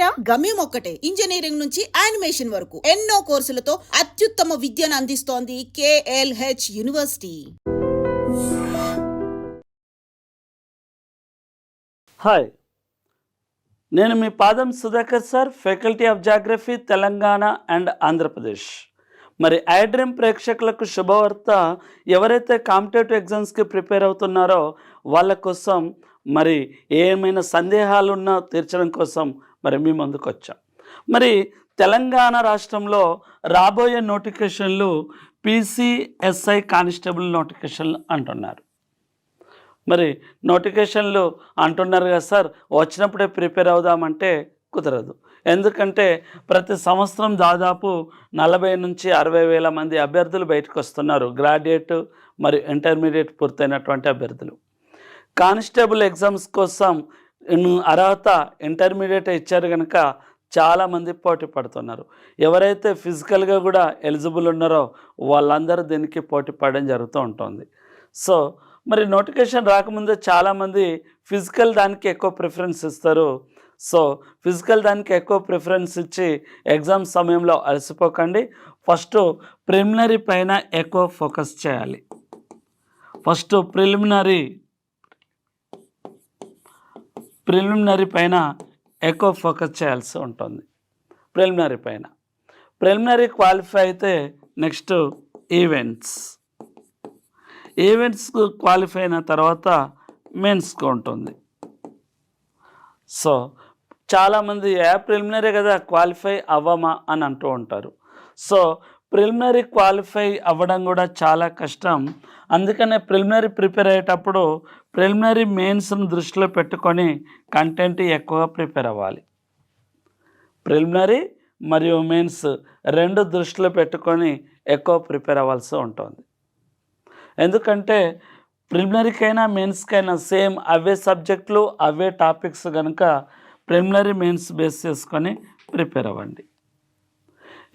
ఒకటేరా? గమ్యం ఒక్కటే. ఇంజనీరింగ్ నుంచి యానిమేషన్ వరకు ఎన్నో కోర్సులతో అత్యుత్తమ విద్యను అందిస్తోంది KLH యూనివర్సిటీ. హాయ్, నేను మీ పాదం Sudhakar sir, faculty of geography, Telangana and Andhra Pradesh. మరి ఐడ్రీమ్ ప్రేక్షకులకు శుభవార్త. ఎవరైతే కాంపిటేటివ్ ఎగ్జామ్స్కి ప్రిపేర్ అవుతున్నారో వాళ్ళ కోసం మరి ఏమైనా సందేహాలున్నా తీర్చడం కోసం మరి మీ ముందుకు వచ్చాం. మరి తెలంగాణ రాష్ట్రంలో రాబోయే నోటిఫికేషన్లు PCSI కానిస్టేబుల్ నోటిఫికేషన్లు అంటున్నారు. మరి నోటిఫికేషన్లు అంటున్నారు కదా సార్, వచ్చినప్పుడే ప్రిపేర్ అవుదామంటే కుదరదు. ఎందుకంటే ప్రతి సంవత్సరం దాదాపు 40 నుంచి 60 వేల మంది అభ్యర్థులు బయటకు వస్తున్నారు. గ్రాడ్యుయేట్ మరి ఇంటర్మీడియట్ పూర్తయినటువంటి అభ్యర్థులు కానిస్టేబుల్ ఎగ్జామ్స్ కోసం అర్హత ఇంటర్మీడియట్ ఇచ్చారు కనుక చాలామంది పోటీ పడుతున్నారు. ఎవరైతే ఫిజికల్గా కూడా ఎలిజిబుల్ ఉన్నారో వాళ్ళందరూ దీనికి పోటీ పడడం జరుగుతూ ఉంటుంది. సో మరి నోటిఫికేషన్ రాకముందే చాలామంది ఫిజికల్ దానికి ఎక్కువ ప్రిఫరెన్స్ ఇస్తారు. సో ఫిజికల్ దానికి ఎక్కువ ప్రిఫరెన్స్ ఇచ్చి ఎగ్జామ్ సమయంలో అలసిపోకండి. ఫస్ట్ ప్రిలిమినరీ పైన ఎక్కువ ఫోకస్ చేయాలి. ఫస్ట్ ప్రిలిమినరీ పైన ఎక్కువ ఫోకస్ చేయాల్సి ఉంటుంది. ప్రిలిమినరీ క్వాలిఫై అయితే నెక్స్ట్ ఈవెంట్స్కు క్వాలిఫై అయిన తర్వాత మెయిన్స్కు ఉంటుంది. సో చాలామంది ప్రిలిమినరీ కదా క్వాలిఫై అవ్వమా అని అంటూ ఉంటారు. సో ప్రిలిమినరీ క్వాలిఫై అవ్వడం కూడా చాలా కష్టం. అందుకనే ప్రిలిమినరీ ప్రిపేర్ అయ్యేటప్పుడు ప్రిలిమినరీ మెయిన్స్ను దృష్టిలో పెట్టుకొని కంటెంట్ ఎక్కువగా ప్రిపేర్ అవ్వాలి. ప్రిలిమినరీ మరియు మెయిన్స్ రెండు దృష్టిలో పెట్టుకొని ఎక్కువ ప్రిపేర్ అవ్వాల్సి ఉంటుంది. ఎందుకంటే ప్రిలిమినరీకైనా మెయిన్స్కైనా సేమ్ అవే సబ్జెక్టులు అవే టాపిక్స్ కనుక ప్రిలిమినరీ మెయిన్స్ బేస్ చేసుకొని ప్రిపేర్ అవ్వండి.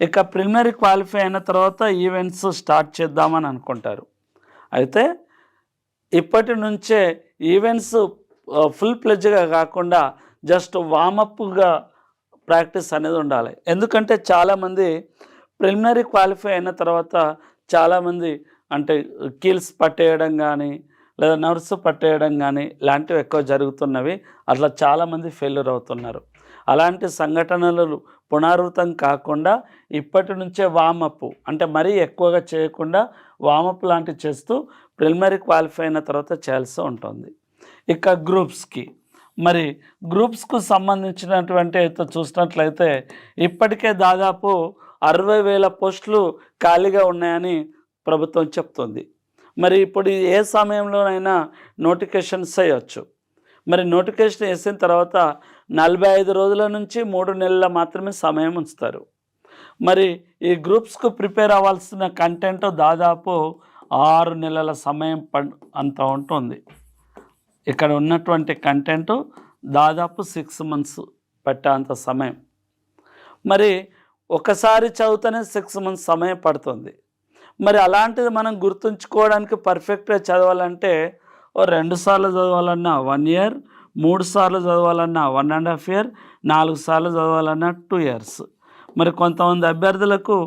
ఇక ప్రిలిమినరీ క్వాలిఫై అయిన తర్వాత ఈవెంట్స్ స్టార్ట్ చేద్దామని అనుకుంటారు. అయితే ఇప్పటి నుంచే ఈవెంట్స్ ఫుల్ ప్లెడ్జ్గా కాకుండా జస్ట్ వామప్గా ప్రాక్టీస్ అనేది ఉండాలి. ఎందుకంటే చాలామంది ప్రిలిమినరీ క్వాలిఫై అయిన తర్వాత చాలామంది అంటే కీల్స్ పట్టేయడం కానీ లేదా నర్వ్స్ పట్టేయడం కానీ ఇలాంటివి ఎక్కువ జరుగుతున్నవి. అట్లా చాలామంది ఫెయిల్యూర్ అవుతున్నారు. అలాంటి సంఘటనలు పునరావృతం కాకుండా ఇప్పటి నుంచే వామప్ అంటే మరీ ఎక్కువగా చేయకుండా వామప్ లాంటివి చేస్తూ ప్రిలిమినరీ క్వాలిఫై అయిన తర్వాత చేయాల్సి ఉంటుంది. ఇక గ్రూప్స్కు సంబంధించినటువంటి చూసినట్లయితే ఇప్పటికే దాదాపు 60,000 పోస్టులు ఖాళీగా ఉన్నాయని ప్రభుత్వం చెప్తుంది. మరి ఇప్పుడు ఏ సమయంలోనైనా నోటిఫికేషన్స్ వేయవచ్చు. మరి నోటిఫికేషన్ వేసిన తర్వాత 45 రోజుల నుంచి 3 నెలల మాత్రమే సమయం ఉంచుతారు. మరి ఈ గ్రూప్స్కు ప్రిపేర్ అవ్వాల్సిన కంటెంట్ దాదాపు 6 నెలల సమయం అంత ఉంటుంది. ఇక్కడ ఉన్నటువంటి కంటెంట్ దాదాపు 6 months పట్టేంత సమయం. మరి ఒకసారి చదివితేనే 6 months సమయం పడుతుంది. మరి అలాంటిది మనం గుర్తుంచుకోవడానికి పర్ఫెక్ట్గా చదవాలంటే 2 సార్లు చదవాలన్నా 1 year, 3 సార్లు చదవాలన్నా 1.5 year, 4 సార్లు చదవాలన్నా 2 years. మరి కొంతమంది అభ్యర్థులకు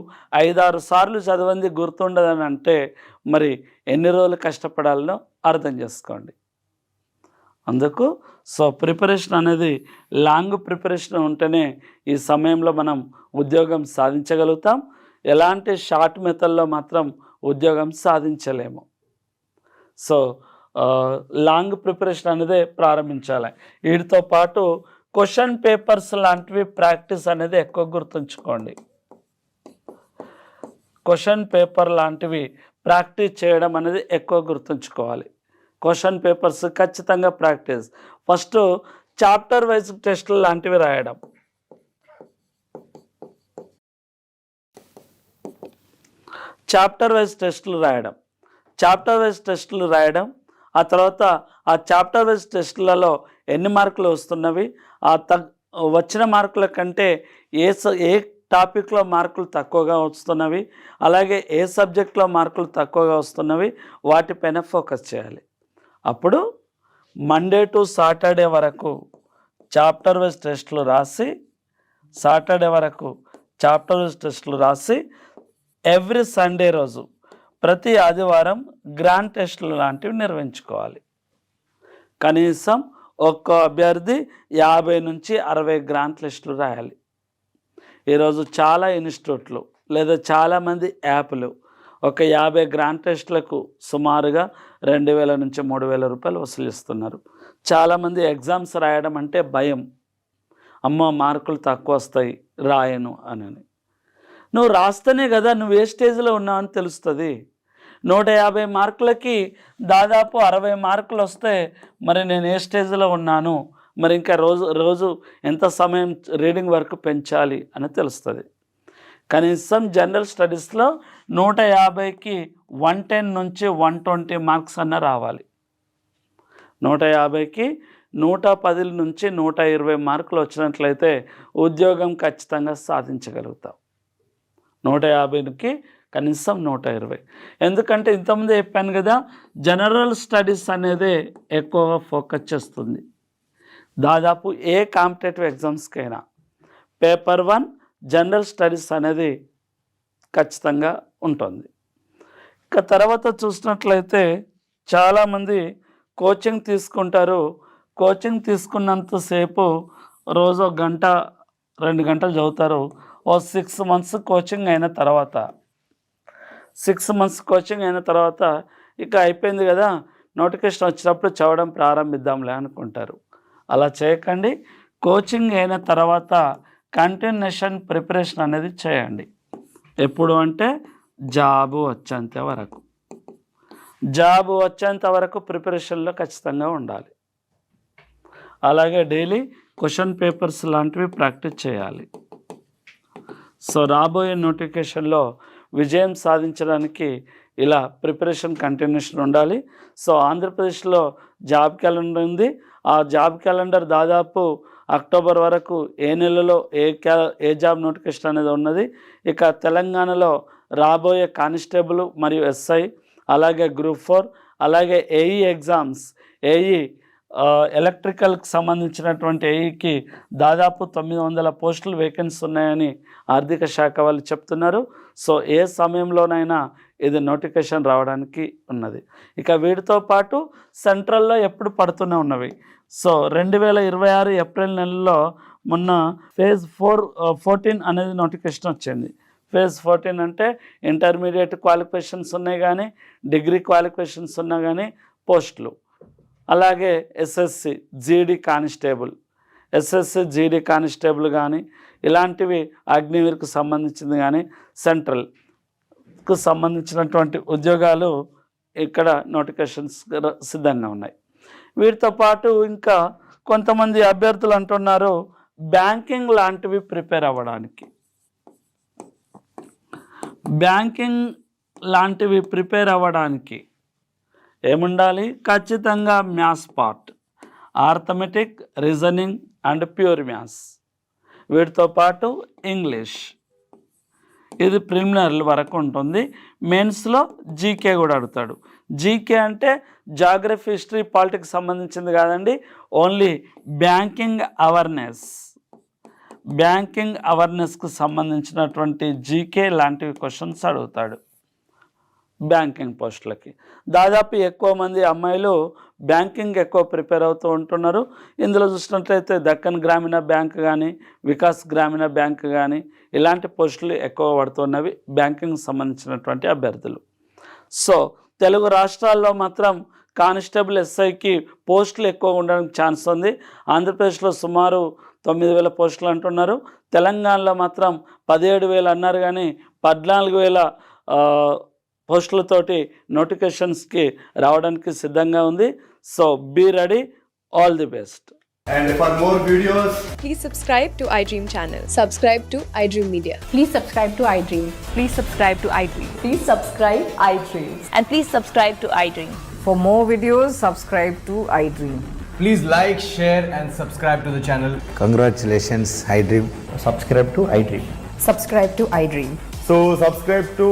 5-6 సార్లు చదవంది గుర్తుండదని అంటే మరి ఎన్ని రోజులు కష్టపడాలనో అర్థం చేసుకోండి. అందుకు సో ప్రిపరేషన్ అనేది లాంగ్ ప్రిపరేషన్ ఉంటేనే ఈ సమయంలో మనం ఉద్యోగం సాధించగలుగుతాం. ఎలాంటి షార్ట్ మెథడ్లో మాత్రం ఉద్యోగం సాధించలేము. సో లాంగ్ ప్రిపరేషన్ అనేది ప్రారంభించాలి. వీటితో పాటు క్వశ్చన్ పేపర్స్ లాంటివి ప్రాక్టీస్ అనేది ఎక్కువ గుర్తుంచుకోండి. క్వశ్చన్ పేపర్ లాంటివి ప్రాక్టీస్ చేయడం అనేది ఎక్కువ గుర్తుంచుకోవాలి. క్వశ్చన్ పేపర్స్ ఖచ్చితంగా ప్రాక్టీస్. ఫస్ట్ చాప్టర్ వైజ్ టెస్టులు లాంటివి రాయడం. చాప్టర్ వైజ్ టెస్టులు రాయడం. ఆ తర్వాత ఆ చాప్టర్ వైజ్ టెస్టులలో ఎన్ని మార్కులు వస్తున్నవి, వచ్చిన మార్కుల కంటే ఏ టాపిక్లో మార్కులు తక్కువగా వస్తున్నవి, అలాగే ఏ సబ్జెక్ట్లో మార్కులు తక్కువగా వస్తున్నవి వాటిపైన ఫోకస్ చేయాలి. అప్పుడు మండే టు సాటర్డే వరకు చాప్టర్ వైజ్ టెస్టులు రాసి సాటర్డే వరకు చాప్టర్ టెస్టులు రాసి ఎవ్రీ సండే రోజు ప్రతి ఆదివారం గ్రాండ్ టెస్టులు లాంటివి నిర్వహించుకోవాలి. కనీసం ఒక్క అభ్యర్థి 50 నుంచి 60 గ్రాండ్ టెస్టులు రాయాలి. ఈరోజు చాలా ఇన్స్టిట్యూట్లు లేదా చాలామంది యాప్లు ఒక 50 గ్రాండ్ టెస్టులకు సుమారుగా 2000 నుంచి 3000 రూపాయలు వసూలిస్తున్నారు. చాలామంది ఎగ్జామ్స్ రాయడం అంటే భయం, అమ్మో మార్కులు తక్కువ వస్తాయి రాయను అని. నువ్వు రాస్తేనే కదా నువ్వు ఏ స్టేజ్లో ఉన్నావని తెలుస్తుంది. 150 మార్కులకి దాదాపు 60 మార్కులు వస్తే మరి నేను ఏ స్టేజ్లో ఉన్నాను, మరి ఇంకా రోజు ఎంత సమయం రీడింగ్ వరకు పెంచాలి అని తెలుస్తుంది. కనీసం జనరల్ స్టడీస్లో 150కి 110 నుంచి 120 మార్క్స్ అన్న రావాలి. 150కి 110 నుంచి 120 మార్కులు వచ్చినట్లయితే ఉద్యోగం ఖచ్చితంగా సాధించగలుగుతాం. 150కి కనీసం 120. ఎందుకంటే ఇంతకుముందే చెప్పాను కదా, జనరల్ స్టడీస్ అనేది ఎక్కువగా ఫోకస్ చేస్తుంది. దాదాపు ఏ కాంపిటేటివ్ ఎగ్జామ్స్కైనా పేపర్ 1 జనరల్ స్టడీస్ అనేది ఖచ్చితంగా ఉంటుంది. ఇక తర్వాత చూసినట్లయితే చాలామంది కోచింగ్ తీసుకుంటారు. కోచింగ్ తీసుకున్నంతసేపు రోజు 1 గంట 2 గంటలు చదువుతారు. 6 మంత్స్ కోచింగ్ అయిన తర్వాత 6 మంత్స్ కోచింగ్ అయిన తర్వాత ఇక అయిపోయింది కదా, నోటిఫికేషన్ వచ్చినప్పుడు చదవడం ప్రారంభిద్దాంలే అనుకుంటారు. అలా చేయకండి. కోచింగ్ అయిన తర్వాత కంటిన్యూషన్ ప్రిపరేషన్ అనేది చేయండి. ఎప్పుడు అంటే జాబు వచ్చేంత వరకు. జాబు వచ్చేంత వరకు ప్రిపరేషన్లో ఖచ్చితంగా ఉండాలి. అలాగే డైలీ క్వశ్చన్ పేపర్స్ లాంటివి ప్రాక్టీస్ చేయాలి. సో రాబోయే నోటిఫికేషన్లో విజయం సాధించడానికి ఇలా ప్రిపరేషన్ కంటిన్యూషన్ ఉండాలి. సో ఆంధ్రప్రదేశ్లో జాబ్ క్యాలెండర్ ఉంది. ఆ జాబ్ క్యాలెండర్ దాదాపు అక్టోబర్ వరకు ఏ నెలలో ఏ జాబ్ నోటిఫికేషన్ అనేది ఉన్నది. ఇక తెలంగాణలో రాబోయే కానిస్టేబుల్ మరియు ఎస్ఐ, అలాగే గ్రూప్ 4, అలాగే ఏఈ ఎగ్జామ్స్, ఏఈ ఎలక్ట్రికల్కి సంబంధించినటువంటి ఏఈకి దాదాపు 900 పోస్టులు వేకెన్సీ ఉన్నాయని ఆర్థిక శాఖ వాళ్ళు చెప్తున్నారు. సో ఏ సమయంలోనైనా ఇది నోటిఫికేషన్ రావడానికి ఉన్నది. ఇక వీటితో పాటు సెంట్రల్లో ఎప్పుడు పడుతూనే ఉన్నవి. సో 2026 ఏప్రిల్ నెలలో మొన్న ఫేజ్ 14 అనేది నోటిఫికేషన్ వచ్చింది. ఫేజ్ 14 అంటే ఇంటర్మీడియట్ క్వాలిఫికేషన్స్ ఉన్నాయి కానీ, డిగ్రీ క్వాలిఫికేషన్స్ ఉన్నా కానీ పోస్టులు. అలాగే SSC GD constable, SSC GD constable కానీ ఇలాంటివి అగ్నివీర్కు సంబంధించింది కానీ సెంట్రల్కు సంబంధించినటువంటి ఉద్యోగాలు ఇక్కడ నోటిఫికేషన్స్ సిద్ధంగా ఉన్నాయి. వీటితో పాటు ఇంకా కొంతమంది అభ్యర్థులు అంటున్నారు బ్యాంకింగ్ లాంటివి ప్రిపేర్ అవ్వడానికి. బ్యాంకింగ్ లాంటివి ప్రిపేర్ అవ్వడానికి ఏముండాలి? ఖచ్చితంగా maths part, arithmetic, reasoning and pure maths. వీటితో పాటు ఇంగ్లీష్, ఇది ప్రిలిమినరీ వరకు ఉంటుంది. మెయిన్స్లో జీకే కూడా అడుగుతాడు. జీకే అంటే జాగ్రఫీ, హిస్టరీ, పాలిటిక్స్ సంబంధించింది కాదండి, ఓన్లీ బ్యాంకింగ్ అవేర్నెస్. బ్యాంకింగ్ అవేర్నెస్కు సంబంధించినటువంటి జీకే లాంటివి క్వశ్చన్స్ అడుగుతాడు బ్యాంకింగ్ పోస్టులకి. దాదాపు ఎక్కువ మంది అమ్మాయిలు బ్యాంకింగ్ ఎక్కువ ప్రిపేర్ అవుతూ ఉంటున్నారు. ఇందులో చూసినట్లయితే దక్కన్ గ్రామీణ బ్యాంక్ కానీ, వికాస్ గ్రామీణ బ్యాంక్ కానీ ఇలాంటి పోస్టులు ఎక్కువ పడుతున్నవి బ్యాంకింగ్ సంబంధించినటువంటి అభ్యర్థులు. సో తెలుగు రాష్ట్రాల్లో మాత్రం కానిస్టేబుల్, ఎస్ఐకి పోస్టులు ఎక్కువ ఉండడానికి ఛాన్స్ ఉంది. ఆంధ్రప్రదేశ్లో సుమారు 9,000 పోస్టులు అంటున్నారు. తెలంగాణలో మాత్రం 17,000 అన్నారు కానీ 14,000 పోస్టులతోటి నోటిఫికేషన్స్కి రావడానికి సిద్ధంగా ఉంది. So be ready, all the best. And for more videos, Please subscribe to iDream channel. Subscribe to iDream Media. Please subscribe to iDream. Please subscribe to iDream. Please subscribe iDream. And please subscribe to iDream. For more videos, subscribe to iDream. please like, share and subscribe to the channel. Congratulations, iDream. Subscribe to iDream. Subscribe to iDream. So subscribe to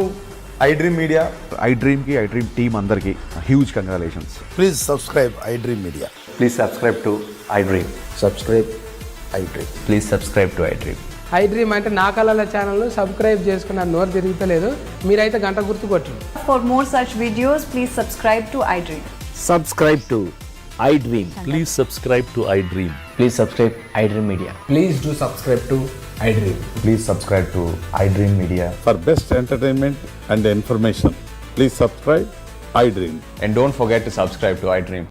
iDream Media. iDream ki iDream team andarki huge congratulations. Please subscribe iDream Media. Please subscribe to iDream. Subscribe iDream. Please subscribe to iDream. I dream అంటే నా కళల ఛానల్ను subscribe చేసుకున్న నోరు తిరుగుతలేదు. మీరైతే గంట గుర్తు కొట్టండి. For more such videos, please subscribe to iDream. Subscribe to iDream. Please subscribe to iDream. Please subscribe iDream Media. Please do subscribe to iDream. Please subscribe to iDream Media. For best entertainment and information, please subscribe iDream. And don't forget to subscribe to iDream.